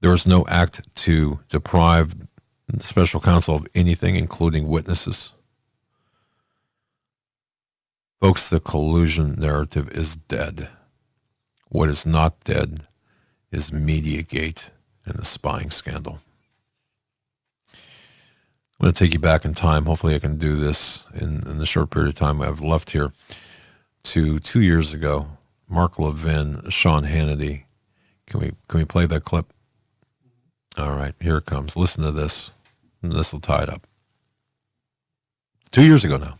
There was no act to deprive the special counsel of anything, including witnesses. Folks, the collusion narrative is dead. What is not dead is MediaGate and the spying scandal. I'm going to take you back in time. Hopefully I can do this in the short period of time I've left here to 2 years ago. Mark Levin, Sean Hannity. Can we play that clip? All right, here it comes. Listen to this. This will tie it up. 2 years ago now.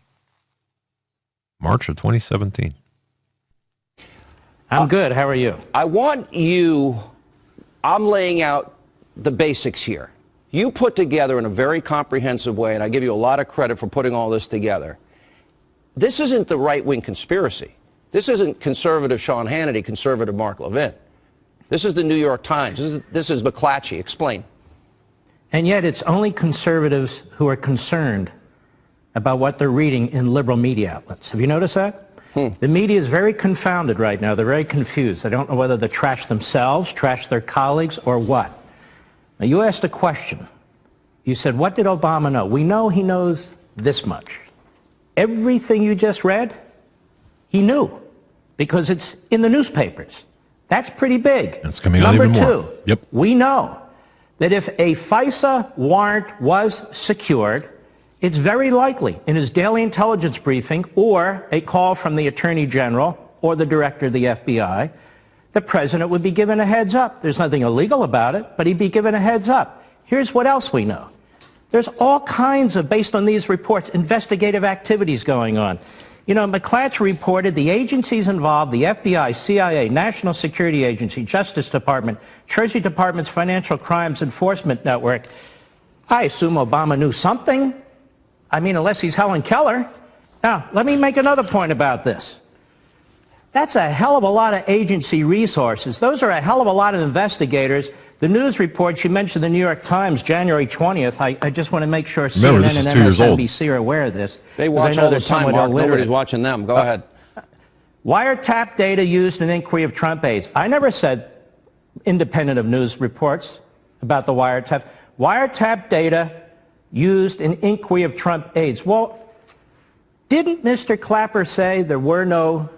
March of 2017. I'm good. How are you? I'm laying out the basics here. You put together in a very comprehensive way, and I give you a lot of credit for putting all this together. This isn't the right-wing conspiracy. This isn't conservative Sean Hannity, conservative Mark Levin. This is the New York Times. This is McClatchy. Explain. And yet it's only conservatives who are concerned about what they're reading in liberal media outlets. Have you noticed that? The media is very confounded right now. They're very confused. They don't know whether to trash themselves, trash their colleagues, or what. Now, you asked a question. You said, what did Obama know? We know he knows this much. Everything you just read, he knew, because it's in the newspapers. That's pretty big. It's coming out even more. Number two, yep. We know that if a FISA warrant was secured, it's very likely in his daily intelligence briefing or a call from the Attorney General or the Director of the FBI, the President would be given a heads up. There's nothing illegal about it, but he'd be given a heads up. Here's what else we know. There's all kinds of, based on these reports, investigative activities going on. You know, McClatchy reported the agencies involved, the FBI, CIA, National Security Agency, Justice Department, Treasury Department's Financial Crimes Enforcement Network. I assume Obama knew something. I mean, unless he's Helen Keller. Now, let me make another point about this. That's a hell of a lot of agency resources. Those are a hell of a lot of investigators. The news report, you mentioned the New York Times, January 20th. I just want to make sure Remember, CNN and MSNBC are aware of this. They watch all the time, Mark. Nobody's watching them. Go ahead. Wiretap data used in inquiry of Trump aides. I never said independent of news reports about the wiretap. Wiretap data used in inquiry of Trump aides. Well, didn't Mr. Clapper say there were no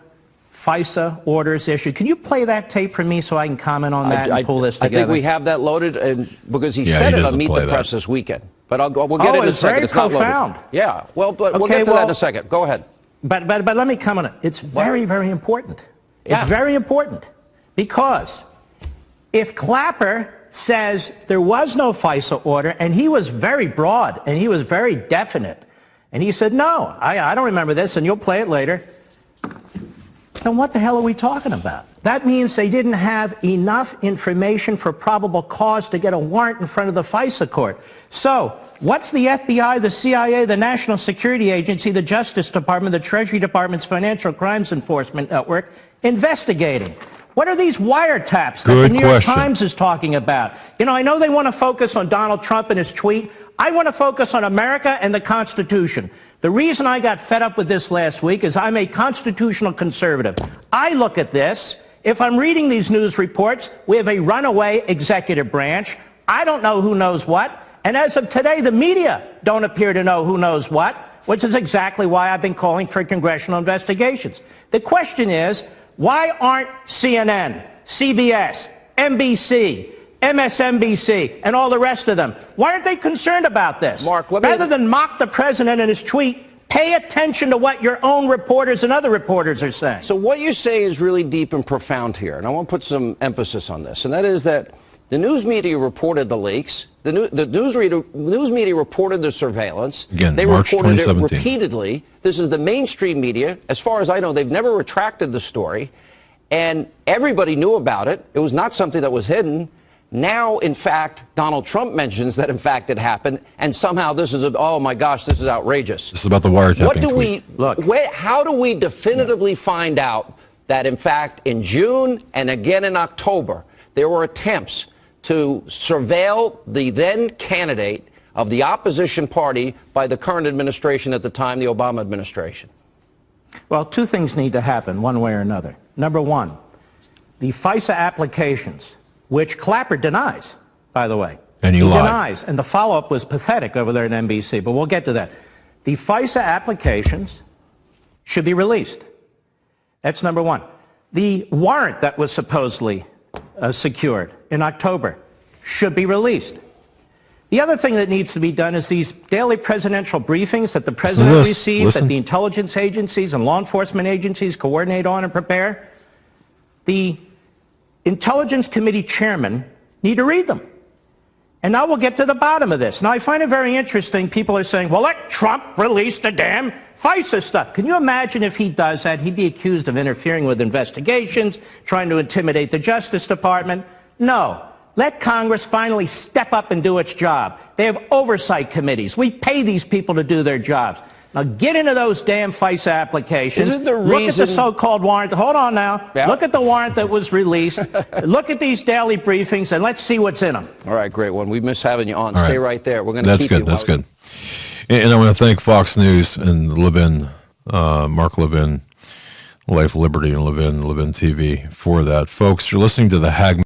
FISA orders issued? Can you play that tape for me so I can comment on that and pull this together? I think we have that loaded, and because he said it on Meet the Press this weekend. But we'll get it in a second. It's very profound. Yeah, well, but we'll get to that in a second. Go ahead. But let me comment on it. It's very, very important. It's very important because if Clapper says there was no FISA order, and he was very broad, and he was very definite, and he said, no, I don't remember this, and you'll play it later, then what the hell are we talking about? That means they didn't have enough information for probable cause to get a warrant in front of the FISA court. So what's the FBI, the CIA, the National Security Agency, the Justice Department, the Treasury Department's Financial Crimes Enforcement Network investigating? What are these wiretaps that the New York Times is talking about? You know, I know they want to focus on Donald Trump and his tweet. I want to focus on America and the Constitution. The reason I got fed up with this last week is I'm a constitutional conservative. I look at this. If I'm reading these news reports, we have a runaway executive branch. I don't know who knows what. And as of today, the media don't appear to know who knows what, which is exactly why I've been calling for congressional investigations. The question is, why aren't CNN, CBS, NBC, MSNBC, and all the rest of them, why aren't they concerned about this? Mark, rather than mock the president and his tweet, pay attention to what your own reporters and other reporters are saying. So what you say is really deep and profound here, and I want to put some emphasis on this, and that is that the news media reported the leaks. The news media reported the surveillance. Again, they March reported 2017. it repeatedly. This is the mainstream media. As far as I know, they've never retracted the story. And everybody knew about it. It was not something that was hidden. Now, in fact, Donald Trump mentions that, in fact, it happened. And somehow this is, oh, my gosh, this is outrageous. This is about the wiretapping What do we, look, how do we definitively find out that, in fact, in June and again in October, there were attempts to surveil the then candidate of the opposition party by the current administration at the time, the Obama administration? Well, two things need to happen one way or another. Number one, the FISA applications, which Clapper denies. by the way. And he He lied. denies, and the follow-up was pathetic over there at NBC, but we'll get to that. The FISA applications should be released. That's number one. The warrant that was supposedly secured in October should be released. The other thing that needs to be done is these daily presidential briefings that the president receives, that the intelligence agencies and law enforcement agencies coordinate on and prepare. The Intelligence Committee chairmen need to read them. And now we'll get to the bottom of this. Now, I find it very interesting. People are saying, well, let Trump release the damn FISA stuff. Can you imagine if he does that? He'd be accused of interfering with investigations, trying to intimidate the Justice Department. No. Let Congress finally step up and do its job. They have oversight committees. We pay these people to do their jobs. Now get into those damn FISA applications. Isn't the Look at the reason- so-called warrant. Hold on now. Yeah. Look at the warrant that was released. Look at these daily briefings, and let's see what's in them. All right, great one. We miss having you on. All right. Stay right there. We're going to That's keep good. you. That's good. And I want to thank Fox News and Levin, Mark Levin, Life, Liberty, and Levin TV for that. Folks, you're listening to the Hag